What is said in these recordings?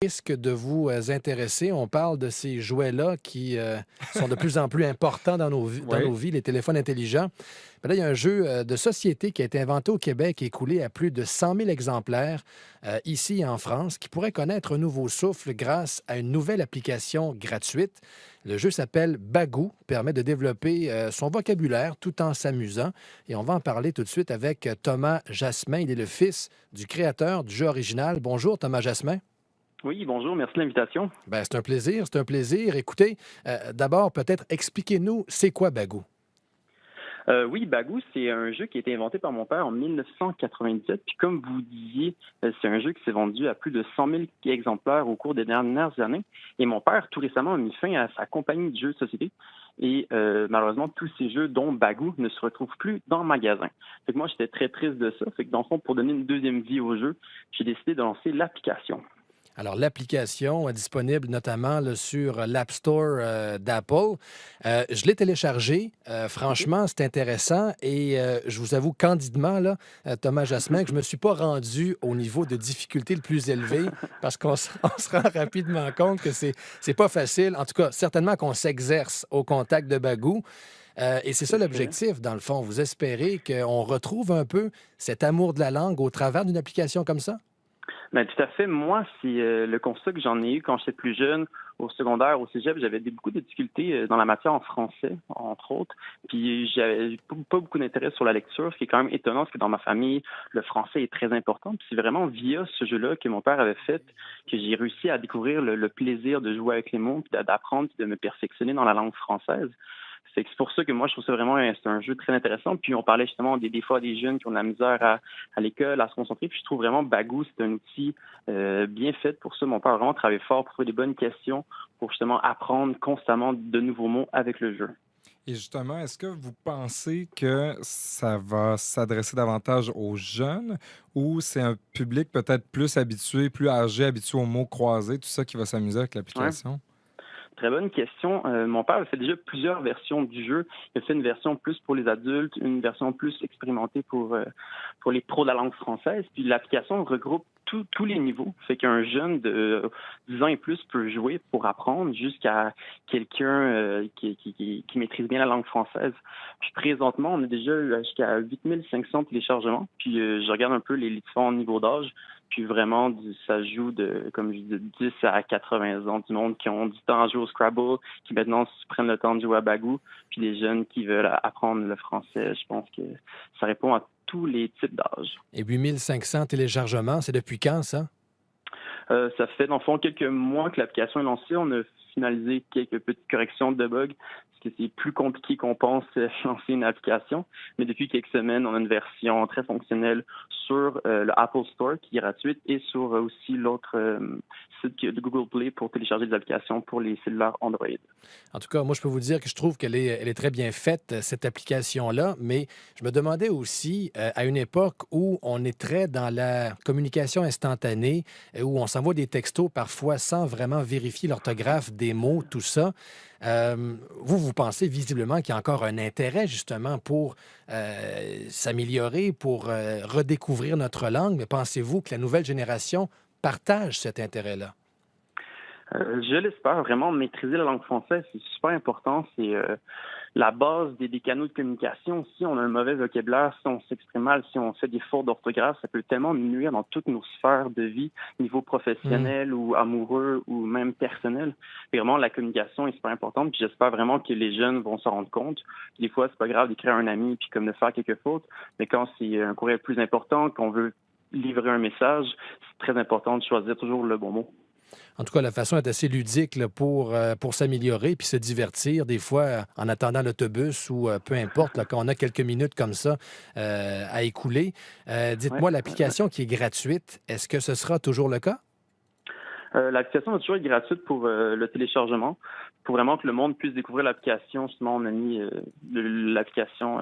risque de vous intéresser. On parle de ces jouets-là qui sont de plus en plus importants dans nos Oui. vies, les téléphones intelligents. Ben là, il y a un jeu de société qui a été inventé au Québec et écoulé à plus de 100 000 exemplaires ici en France, qui pourrait connaître un nouveau souffle grâce à une nouvelle application gratuite. Le jeu s'appelle Bagou, permet de développer son vocabulaire tout en s'amusant. Et on va en parler tout de suite avec Thomas Jasmin. Il est le fils du créateur du jeu original. Bonjour, Thomas Jasmin. Oui, bonjour, merci de l'invitation. Ben, c'est un plaisir, c'est un plaisir. Écoutez, d'abord, peut-être expliquez-nous, c'est quoi Bagou? Oui, Bagou, c'est un jeu qui a été inventé par mon père en 1997. Puis comme vous disiez, c'est un jeu qui s'est vendu à plus de 100 000 exemplaires au cours des dernières années. Et mon père, tout récemment, a mis fin à sa compagnie de jeux de société. Et malheureusement, tous ces jeux, dont Bagou, ne se retrouvent plus dans le magasin. Fait que moi, j'étais très triste de ça. Fait que dans le fond, pour donner une deuxième vie au jeu, j'ai décidé de lancer l'application. Alors, l'application est disponible notamment là, sur l'App Store d'Apple. Je l'ai téléchargée. OK? Franchement, c'est intéressant. Et je vous avoue candidement, là, Thomas Jasmin, que je ne me suis pas rendu au niveau de difficulté le plus élevé parce qu'on on se rend rapidement compte que c'est pas facile. En tout cas, certainement qu'on s'exerce au contact de Bagou. Et c'est Tout ça à fait. l'objectif, dans le fond. Vous espérez qu'on retrouve un peu cet amour de la langue au travers d'une application comme ça? Ben, tout à fait. Moi, c'est le constat que j'en ai eu quand j'étais plus jeune, au secondaire, au cégep. J'avais beaucoup de difficultés dans la matière en français, entre autres. Puis j'avais pas beaucoup d'intérêt sur la lecture, ce qui est quand même étonnant, parce que dans ma famille, le français est très important. Puis c'est vraiment via ce jeu-là que mon père avait fait que j'ai réussi à découvrir le plaisir de jouer avec les mots, puis d'apprendre, puis de me perfectionner dans la langue française. C'est pour ça que moi, je trouve ça vraiment c'est un jeu très intéressant. Puis on parlait justement des fois des jeunes qui ont de la misère à l'école, à se concentrer. Puis je trouve vraiment Bagou, c'est un outil bien fait pour ça. Mon père a vraiment travaillé fort pour trouver des bonnes questions, pour justement apprendre constamment de nouveaux mots avec le jeu. Et justement, est-ce que vous pensez que ça va s'adresser davantage aux jeunes ou c'est un public peut-être plus habitué, plus âgé, habitué aux mots croisés, tout ça qui va s'amuser avec Ouais. l'application? Très bonne question. Mon père a fait déjà plusieurs versions du jeu. Il a fait une version plus pour les adultes, une version plus expérimentée pour les pros de la langue française. Puis l'application regroupe tous les niveaux. Fait qu'un jeune de 10 ans et plus peut jouer pour apprendre jusqu'à quelqu'un qui maîtrise bien la langue française. Puis présentement, on a déjà eu jusqu'à 8500 téléchargements. Puis je regarde un peu les différents niveaux d'âge. Puis vraiment, ça joue comme je dis, de 10 à 80 ans du monde qui ont du temps à jouer au Scrabble, qui maintenant prennent le temps de jouer à Bagou, puis des jeunes qui veulent apprendre le français. Je pense que ça répond à tous les types d'âge. Et 8500 téléchargements, c'est depuis quand, ça? Ça fait, dans le fond, quelques mois que l'application est lancée. On a finalisé quelques petites corrections de bugs, parce que c'est plus compliqué qu'on pense lancer une application. Mais depuis quelques semaines, on a une version très fonctionnelle sur le Apple Store qui est gratuite et sur aussi l'autre site de Google Play pour télécharger des applications pour les cellulaires Android. En tout cas, moi, je peux vous dire que je trouve elle est très bien faite, cette application-là, mais je me demandais aussi, à une époque où on est très dans la communication instantanée, où on s'envoie des textos parfois sans vraiment vérifier l'orthographe des mots, tout ça, vous pensez visiblement qu'il y a encore un intérêt justement pour s'améliorer, pour redécouvrir notre langue, mais pensez-vous que la nouvelle génération partage cet intérêt-là? Je l'espère vraiment. Maîtriser la langue française, c'est super important. C'est la base des canaux de communication. Si on a un mauvais vocabulaire, si on s'exprime mal, si on fait des fautes d'orthographe, ça peut tellement nous nuire dans toutes nos sphères de vie, niveau Hmm. professionnel ou amoureux ou même personnel. Et vraiment, la communication est super importante. Puis j'espère vraiment que les jeunes vont s'en rendre compte. Des fois, c'est pas grave d'écrire à un ami puis comme de faire quelques fautes, mais quand c'est un courriel plus important, qu'on veut livrer un message, c'est très important de choisir toujours le bon mot. En tout cas, la façon est assez ludique là, pour s'améliorer puis se divertir, des fois en attendant l'autobus ou peu importe, là, quand on a quelques minutes comme ça à écouler. Ouais. Dites-moi, l'application qui est gratuite, est-ce que ce sera toujours le cas? L'application va toujours être gratuite pour le téléchargement, pour vraiment que le monde puisse découvrir l'application. Justement, on a mis l'application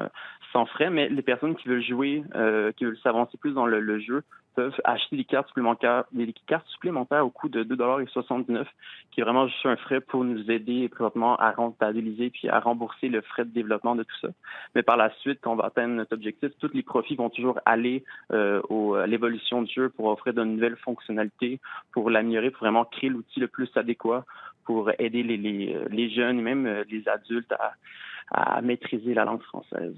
sans frais, mais les personnes qui veulent jouer, qui veulent s'avancer plus dans le jeu, peuvent acheter des cartes supplémentaires au coût de 2,79 qui est vraiment juste un frais pour nous aider présentement à rentabiliser puis à rembourser le frais de développement de tout ça. Mais par la suite, quand on va atteindre notre objectif, tous les profits vont toujours aller à l'évolution du jeu pour offrir de nouvelles fonctionnalités, pour l'améliorer, pour vraiment créer l'outil le plus adéquat pour aider les jeunes et même les adultes à maîtriser la langue française.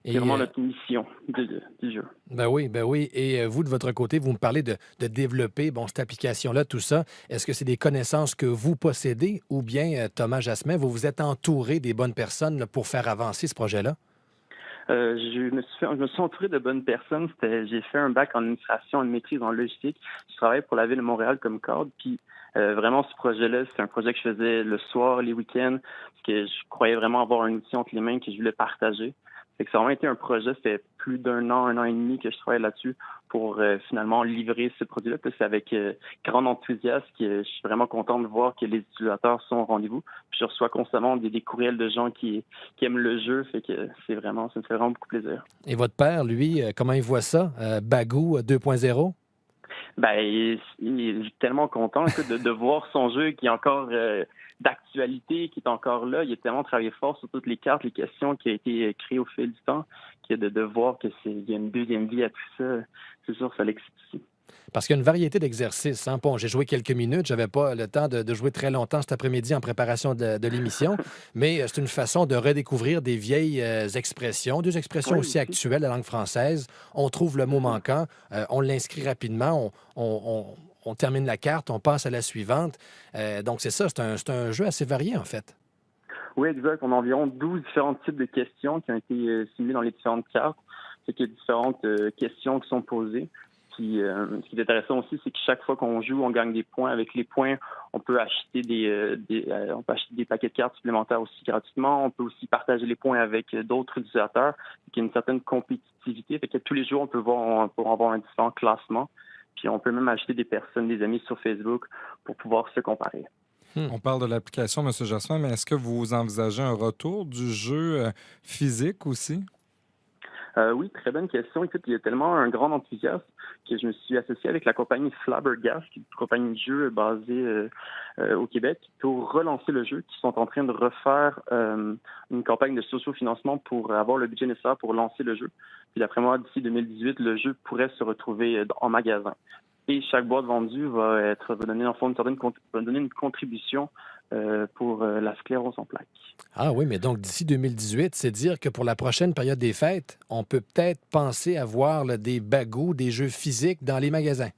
Et, C'est vraiment notre mission du jeu. Ben oui, ben oui. Et vous, de votre côté, vous me parlez de développer cette application-là, tout ça. Est-ce que c'est des connaissances que vous possédez ou bien, Thomas Jasmin, vous vous êtes entouré des bonnes personnes là, pour faire avancer ce projet-là? Je me suis entouré de bonnes personnes. J'ai fait un bac en administration, une maîtrise en logistique. Je travaille pour la ville de Montréal comme cadre. Puis vraiment, ce projet-là, c'est un projet que je faisais le soir, les week-ends, parce que je croyais vraiment avoir un outil entre les mains que je voulais partager. Fait que ça a vraiment été un projet, ça fait plus un an et demi que je travaille là-dessus pour finalement livrer ce produit-là. Puis c'est avec grand enthousiasme que je suis vraiment content de voir que les utilisateurs sont au rendez-vous. Puis je reçois constamment des courriels de gens qui aiment le jeu, fait que ça me fait vraiment beaucoup plaisir. Et votre père, lui, comment il voit ça? Bagou 2.0? Ben, il est tellement content écoute, de voir son jeu qui est encore d'actualité, qui est encore là. Il a tellement travaillé fort sur toutes les cartes, les questions qui ont été créées au fil du temps, que de voir qu'il y a une deuxième vie à tout ça, c'est sûr, ça l'excite aussi. Parce qu'il y a une variété d'exercices. Hein? Bon, j'ai joué quelques minutes, j'avais pas le temps de jouer très longtemps cet après-midi en préparation de l'émission, mais c'est une façon de redécouvrir des vieilles expressions, des expressions Oui, aussi actuelles de la langue française. On trouve le mot manquant, on l'inscrit rapidement, on termine la carte, on passe à la suivante. Donc c'est ça, c'est un jeu assez varié en fait. Oui, exact. On a environ 12 différents types de questions qui ont été simulées dans les différentes cartes. C'est qu'il y a différentes questions qui sont posées. Puis, ce qui est intéressant aussi, c'est que chaque fois qu'on joue, on gagne des points. Avec les points, on peut acheter on peut acheter des paquets de cartes supplémentaires aussi gratuitement. On peut aussi partager les points avec d'autres utilisateurs. Il y a une certaine compétitivité. Fait que tous les jours, on peut avoir un différent classement. Puis on peut même acheter des personnes, des amis sur Facebook pour pouvoir se comparer. On parle de l'application, M. Jasmin, mais est-ce que vous envisagez un retour du jeu physique aussi? Oui, très bonne question. Écoute, il y a tellement un grand enthousiasme que je me suis associé avec la compagnie Flabbergast, qui est une compagnie de jeu basée au Québec, pour relancer le jeu, qui sont en train de refaire une campagne de socio-financement pour avoir le budget nécessaire pour lancer le jeu. Puis d'après moi, d'ici 2018, le jeu pourrait se retrouver en magasin. Et chaque boîte vendue va donner en fond va donner une contribution pour la sclérose en plaques. Ah oui, mais donc d'ici 2018, c'est dire que pour la prochaine période des fêtes, on peut peut-être penser à voir là, des bagous, des jeux physiques dans les magasins.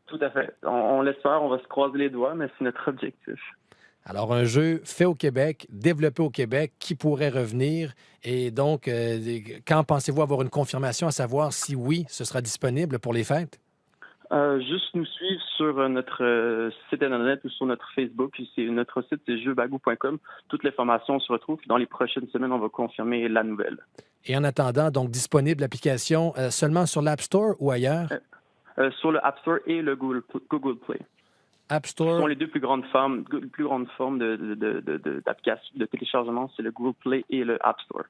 Tout à fait. On l'espère, on va se croiser les doigts, mais c'est notre objectif. Alors, un jeu fait au Québec, développé au Québec, qui pourrait revenir. Et donc, quand pensez-vous avoir une confirmation à savoir si oui, ce sera disponible pour les fêtes? Juste nous suivre sur notre site internet ou sur notre Facebook. Notre site, c'est jeuxbagou.com. Toutes les informations se retrouvent. Dans les prochaines semaines, on va confirmer la nouvelle. Et en attendant, donc, disponible l'application seulement sur l'App Store ou ailleurs? Sur le App Store et le Google Play. App Store. Ce sont les deux plus grandes formes d'applications de téléchargement, c'est le Google Play et le App Store.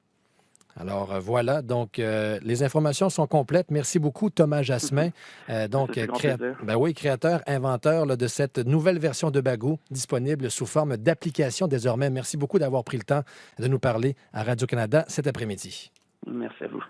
Alors voilà, donc les informations sont complètes. Merci beaucoup, Thomas Jasmin. Créateur, inventeur là, de cette nouvelle version de Bagou, disponible sous forme d'application désormais. Merci beaucoup d'avoir pris le temps de nous parler à Radio-Canada cet après-midi. Merci à vous.